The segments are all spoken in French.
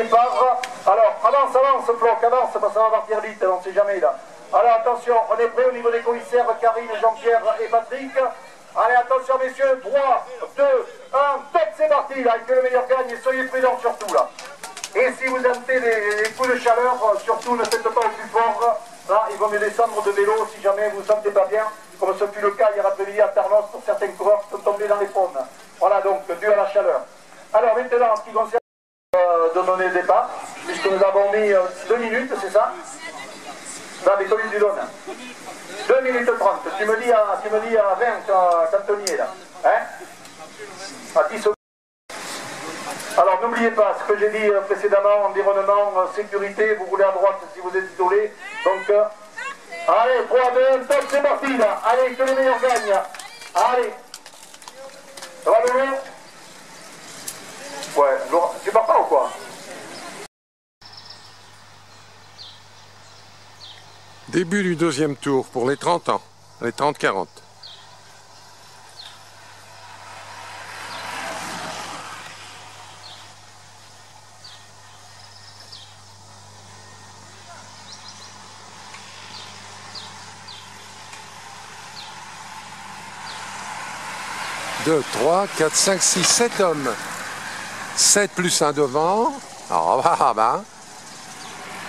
départ. Alors, avance, Floc, avance, parce que ça va partir vite, on ne sait jamais là. Alors, attention, on est prêt au niveau des commissaires, Karine, Jean-Pierre et Patrick. Allez, attention, messieurs, 3, 2, 1, top, c'est parti, là, et que le meilleur gagne, et soyez prudents surtout, là. Et si vous sentez les coups de chaleur, surtout ne faites pas au plus fort. Là, il vaut mieux descendre de vélo si jamais vous ne vous sentez pas bien, comme ce fut le cas hier après-midi à Tarnos pour certains coureurs qui sont tombés dans les pommes. Voilà, donc, dû à la chaleur. Alors, maintenant, en ce qui concerne de donner le départ, puisque nous avons mis 2 minutes, c'est ça? Non, mais combien tu donnes? 2 minutes 30. Tu me dis à 20 cantonniers, là. Hein? À 10 secondes. Alors, n'oubliez pas ce que j'ai dit précédemment, environnement, sécurité, vous roulez à droite si vous êtes isolé. Donc, allez, 3, 2, 1, top, c'est parti, là. Allez, que le meilleur gagne. Allez. Ça va, Laurent? Ouais, Laurent, tu pars pas ou quoi? Début du deuxième tour pour les 30 ans, les 30-40. Deux, 3, 4, 5, 6, 7 hommes. 7 plus un devant. Ah bah.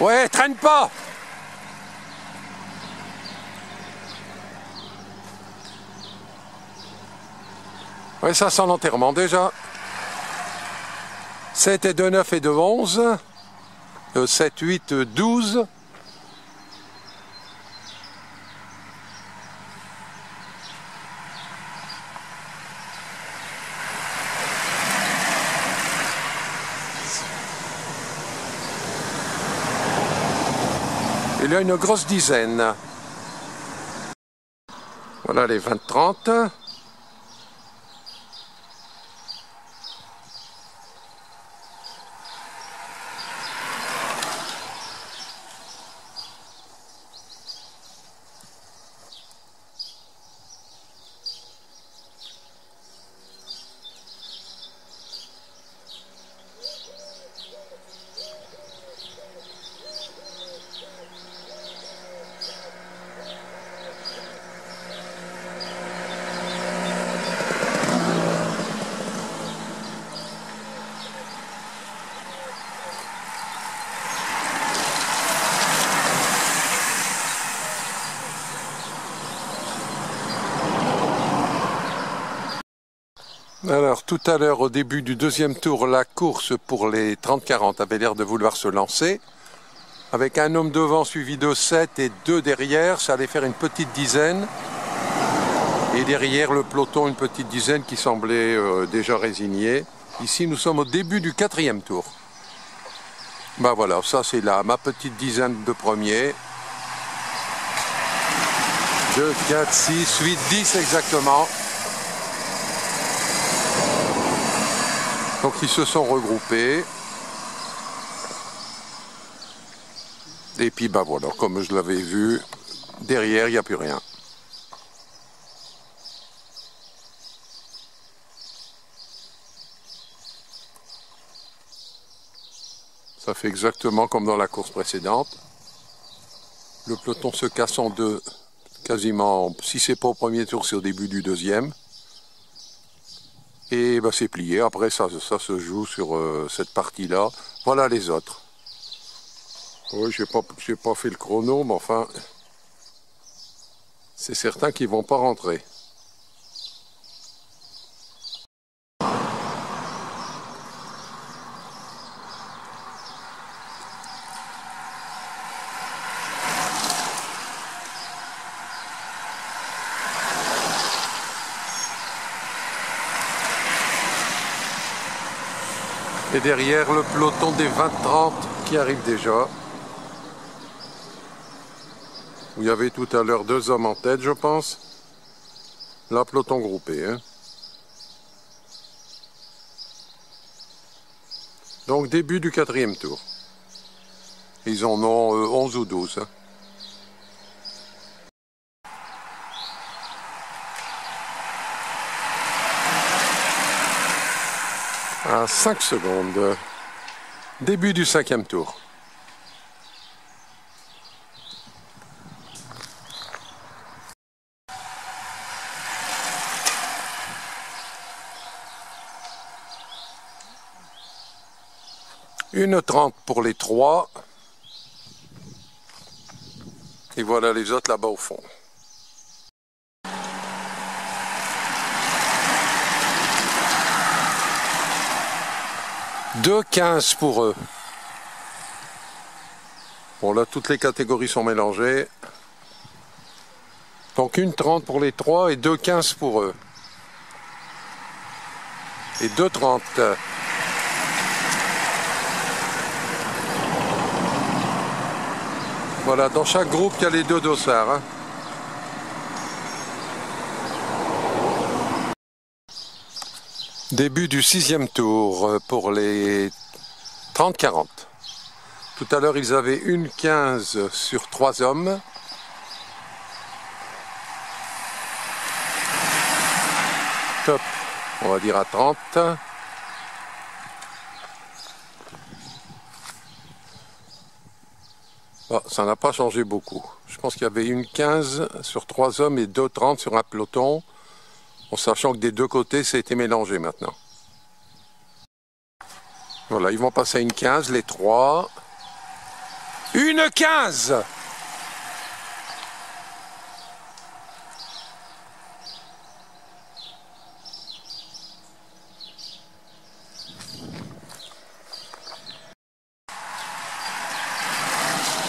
Ouais, traîne pas! Oui, ça sent l'enterrement déjà. 7 et 2, 9 et 2, 11. 7, 8, 12. Il y a une grosse dizaine. Voilà les 20-30. Alors, tout à l'heure, au début du deuxième tour, la course pour les 30-40 avait l'air de vouloir se lancer. Avec un homme devant suivi de 7 et 2 derrière, ça allait faire une petite dizaine. Et derrière, le peloton, une petite dizaine qui semblait déjà résigné. Ici, nous sommes au début du 4e tour. Ben voilà, ça c'est là, ma petite dizaine de premiers. 2, 4, 6, 8, 10 exactement. Donc ils se sont regroupés. Et puis ben voilà, comme je l'avais vu, derrière il n'y a plus rien. Ça fait exactement comme dans la course précédente. Le peloton se casse en deux, quasiment, si c'est pas au premier tour, c'est au début du deuxième. Et ben, c'est plié. Après, ça se joue sur cette partie-là. Voilà les autres. Oui, j'ai pas fait le chrono, mais enfin, c'est certain qu'ils vont pas rentrer. Et derrière, le peloton des 20-30 qui arrive déjà. Où il y avait tout à l'heure 2 hommes en tête, je pense. Là, peloton groupé. Hein. Donc, début du 4e tour. Ils en ont 11 ou 12. Hein. À 5 secondes. Début du 5e tour. Une 30 pour les 3. Et voilà les autres là-bas au fond. Deux 15 pour eux. Bon là toutes les catégories sont mélangées. Donc une 30 pour les 3 et deux 15 pour eux. Et deux 30. Voilà, dans chaque groupe, il y a les deux dossards. Hein. Début du 6e tour pour les 30-40. Tout à l'heure, ils avaient une 15 sur 3 hommes. Top, on va dire à 30. Oh, ça n'a pas changé beaucoup. Je pense qu'il y avait une 15 sur 3 hommes et 2 30 sur un peloton, en sachant que des deux côtés, ça a été mélangé maintenant. Voilà, ils vont passer à une 15, les 3. Une 15!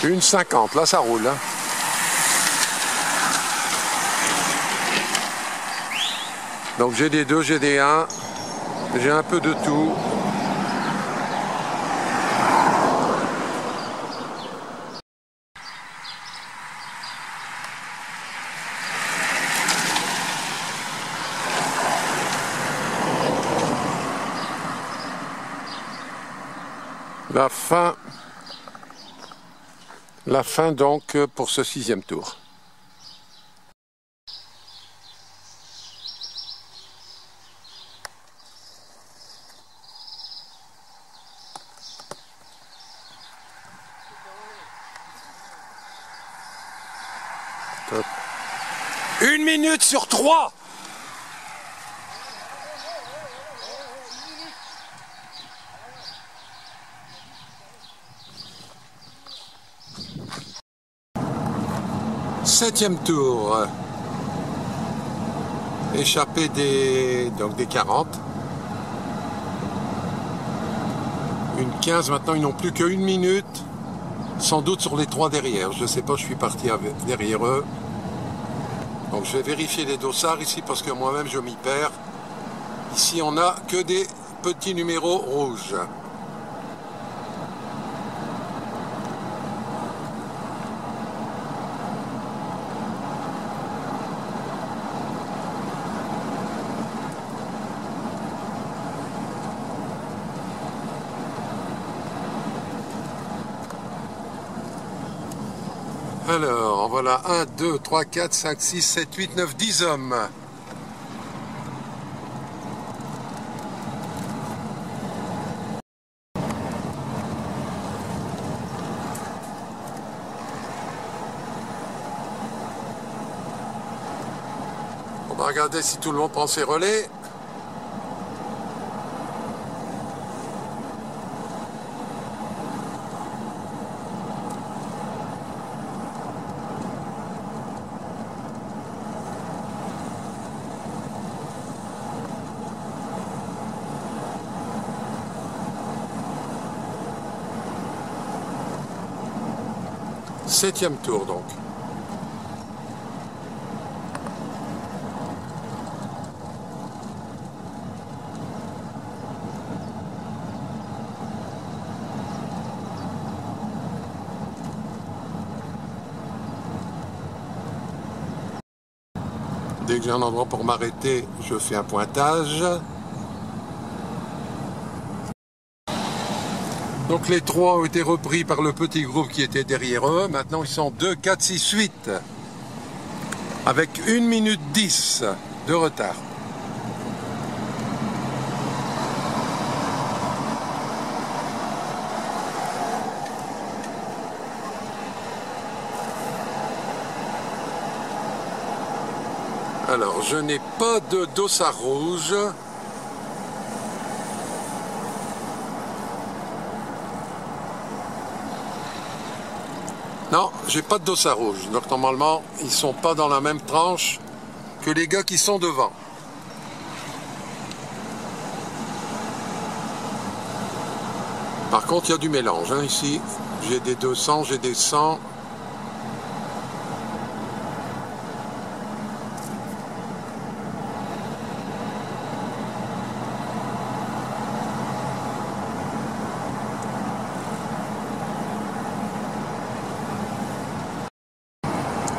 Une 50, là ça roule. Hein. Donc j'ai des 2, j'ai des 1, j'ai un peu de tout. La fin donc pour ce 6e tour. Top. 1 minute sur 3. Septième tour. Échappé des 40. Une 15, maintenant ils n'ont plus qu'une minute. Sans doute sur les 3 derrière. Je ne sais pas, je suis parti derrière eux. Donc je vais vérifier les dossards ici parce que moi-même je m'y perds. Ici on n'a que des petits numéros rouges. Alors, voilà, 1, 2, 3, 4, 5, 6, 7, 8, 9, 10 hommes. On va regarder si tout le monde prend ses relais. Septième tour donc. Dès que j'ai un endroit pour m'arrêter, je fais un pointage. Donc les 3 ont été repris par le petit groupe qui était derrière eux. Maintenant ils sont 2, 4, 6, 8. Avec 1 minute 10 de retard. Alors, je n'ai pas de dossard rouge. Non, j'ai pas de dossard rouge. Donc normalement, ils sont pas dans la même tranche que les gars qui sont devant. Par contre, il y a du mélange hein, ici. J'ai des 200, j'ai des 100.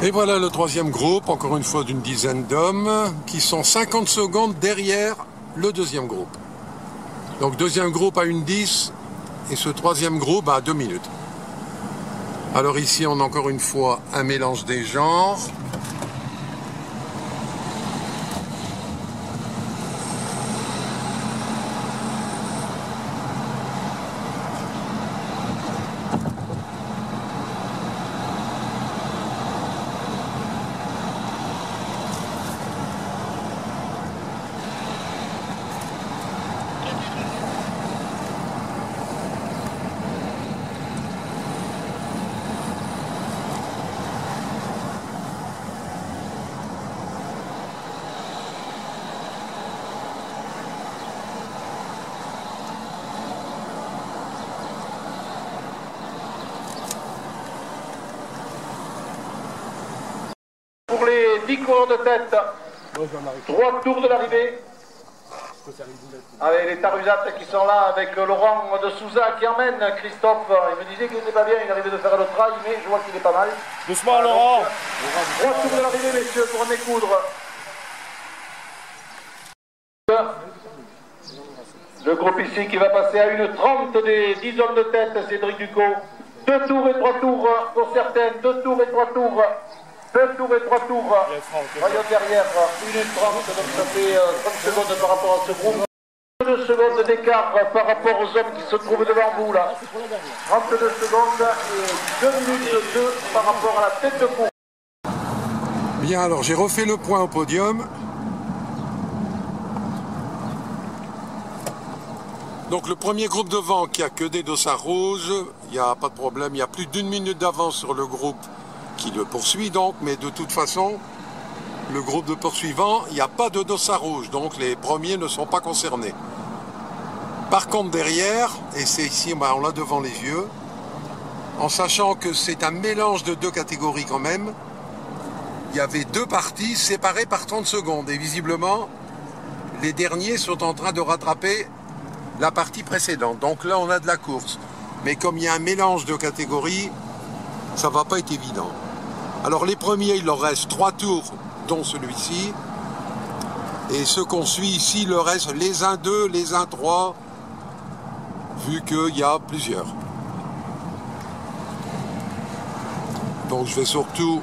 Et voilà le troisième groupe, encore une fois d'une dizaine d'hommes, qui sont 50 secondes derrière le deuxième groupe. Donc deuxième groupe à 1:10 et ce troisième groupe à 2 minutes. Alors ici on a encore une fois un mélange des genres. Pour les 10 coureurs de tête, 3 tours de l'arrivée. Avec les Tarusates qui sont là, avec Laurent de Souza qui emmène Christophe. Il me disait qu'il n'était pas bien, il arrivait de faire le trail, mais je vois qu'il est pas mal. Doucement Laurent. 3 tours de l'arrivée, messieurs, pour en découdre. Le groupe ici qui va passer à 1:30 des 10 hommes de tête, Cédric Ducot. 2 tours et 3 tours pour certaines, 2 tours et 3 tours. 2 tours et 3 tours. Voyons derrière, 1:30, donc ça fait 30 secondes par rapport à ce groupe. 32 secondes d'écart par rapport aux hommes qui se trouvent devant vous là. 32 secondes et 2 minutes 2 par rapport à la tête de course. Bien, alors j'ai refait le point au podium. Donc le premier groupe devant qui a que des dossards rouges, il n'y a pas de problème, il y a plus d'1 minute d'avance sur le groupe qui le poursuit donc, mais de toute façon, le groupe de poursuivants, il n'y a pas de dossard rouge, donc les premiers ne sont pas concernés. Par contre derrière, et c'est ici, on l'a devant les yeux, en sachant que c'est un mélange de 2 catégories quand même, il y avait 2 parties séparées par 30 secondes, et visiblement, les derniers sont en train de rattraper la partie précédente. Donc là, on a de la course. Mais comme il y a un mélange de catégories, ça va pas être évident. Alors les premiers, il leur reste 3 tours, dont celui-ci. Et ceux qu'on suit ici, il leur reste les 1-2, les 1-3, vu qu'il y a plusieurs. Donc je vais surtout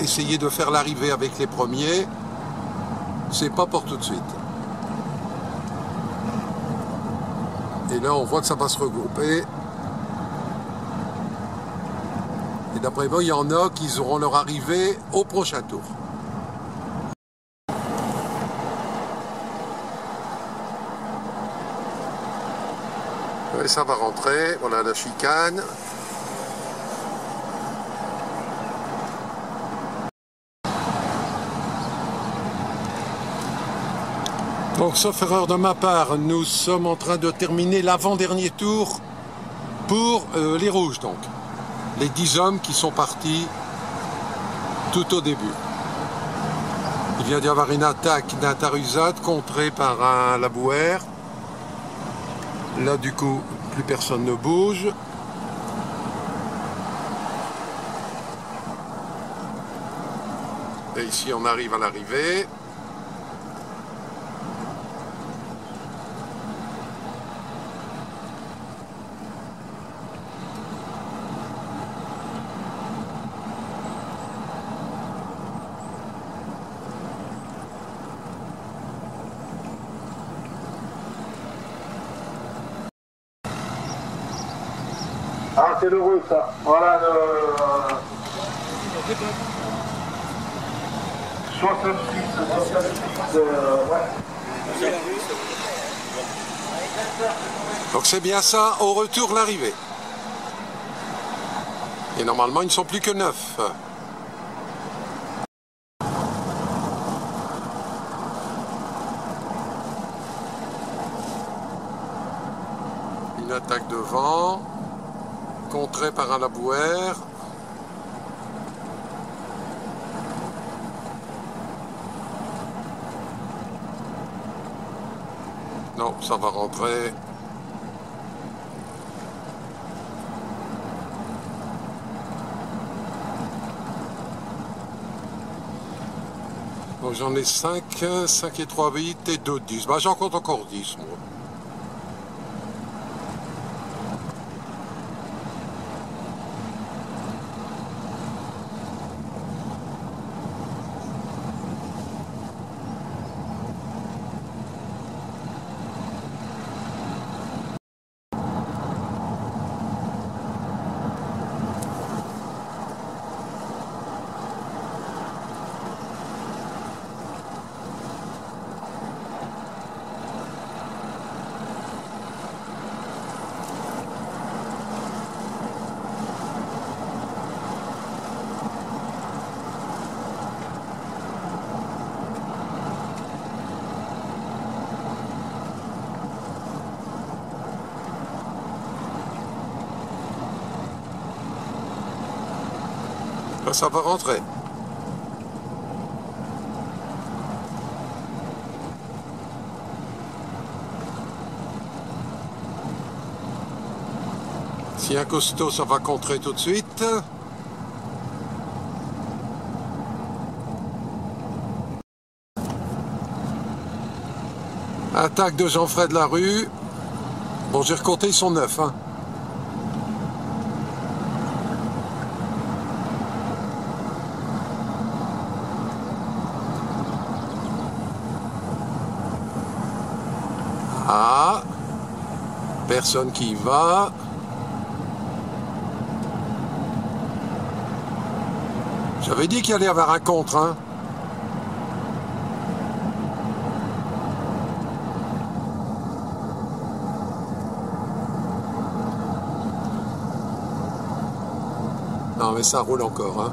essayer de faire l'arrivée avec les premiers. C'est pas pour tout de suite. Et là, on voit que ça va se regrouper. Et d'après moi, il y en a qui auront leur arrivée au prochain tour. Et ça va rentrer. Voilà la chicane. Donc, sauf erreur de ma part, nous sommes en train de terminer l'avant-dernier tour pour les rouges, donc. Les 10 hommes qui sont partis tout au début. Il vient d'y avoir une attaque d'un Tarusat contrée par un Labouère. Là, du coup, plus personne ne bouge. Et ici, on arrive à l'arrivée. Ah, c'est l'heureux ça. Voilà le... ouais. Donc c'est bien ça, au retour l'arrivée. Et normalement ils ne sont plus que 9. Une attaque devant, contrée par un Labouère. Non, ça va rentrer. Donc j'en ai 5, 5 et 3, 8 et 2, 10. Bah, j'en compte encore 10, moi. Là, ça va rentrer. Si un costaud, ça va contrer tout de suite. Attaque de Jean-Fred Larue. Bon, j'ai recompté, ils sont 9. Hein. Ah, personne qui y va. J'avais dit qu'il allait y avoir un contre, hein. Non, mais ça roule encore, hein.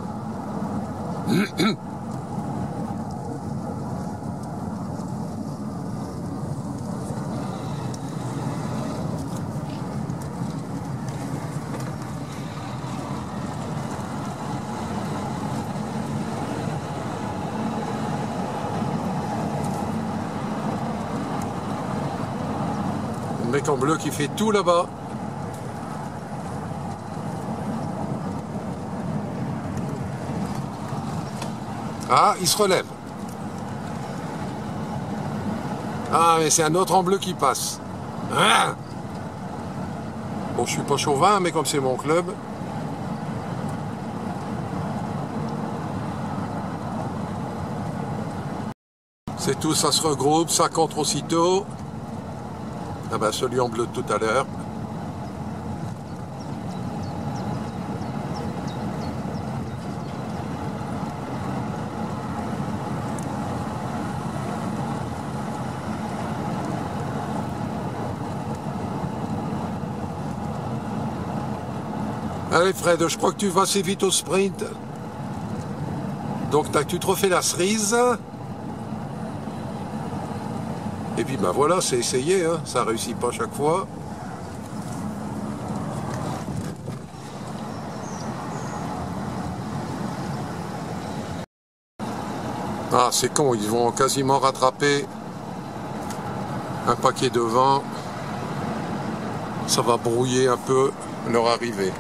Le mec en bleu qui fait tout là-bas. Ah, il se relève. Ah, mais c'est un autre en bleu qui passe. Ah, bon, je suis pas chauvin, mais comme c'est mon club. C'est tout, ça se regroupe, ça contre aussitôt. Ah ben, celui en bleu de tout à l'heure. Allez Fred, je crois que tu vas assez vite au sprint. Donc tu te refais la cerise. Et puis ben voilà, c'est essayé, hein. Ça réussit pas chaque fois. Ah, c'est con, ils vont quasiment rattraper un paquet devant. Ça va brouiller un peu leur arrivée.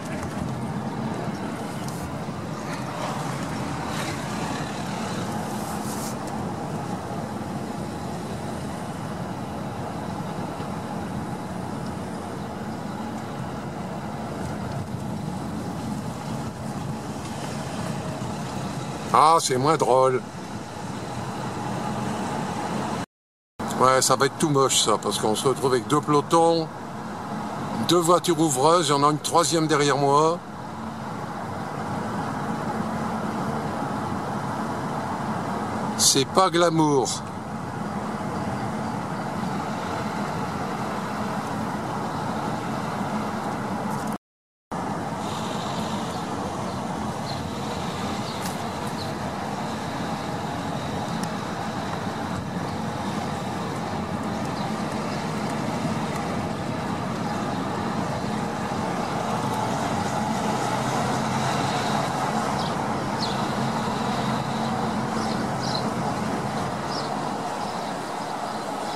Ah, c'est moins drôle. Ouais, ça va être tout moche ça, parce qu'on se retrouve avec deux pelotons, deux voitures ouvreuses, il y en a une troisième derrière moi. C'est pas glamour.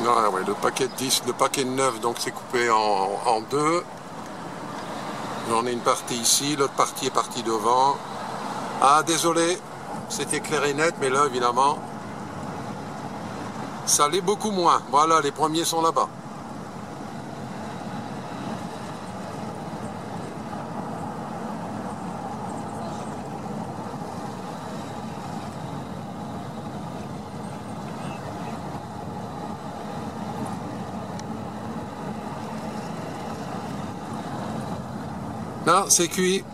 Ah ouais, le paquet de 10, le paquet de 9, donc c'est coupé en deux. J'en ai une partie ici, l'autre partie est partie devant. Ah, désolé, c'était clair et net, mais là, évidemment, ça l'est beaucoup moins. Voilà, les premiers sont là-bas. Non, c'est cuit.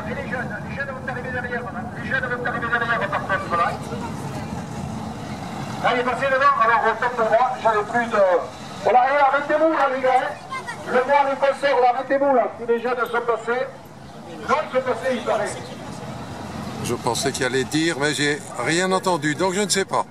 Les jeunes vont arriver derrière. Les jeunes vont arriver derrière par contre là. Allez, passez devant, alors au top de moi, j'avais plus de... Voilà, allez, arrêtez-vous là les gars. Le voir les concerts, là, arrêtez-vous là. Si les jeunes sont passés, non, ils sont passés, il paraît. Je pensais qu'il allait dire, mais j'ai rien entendu, donc je ne sais pas.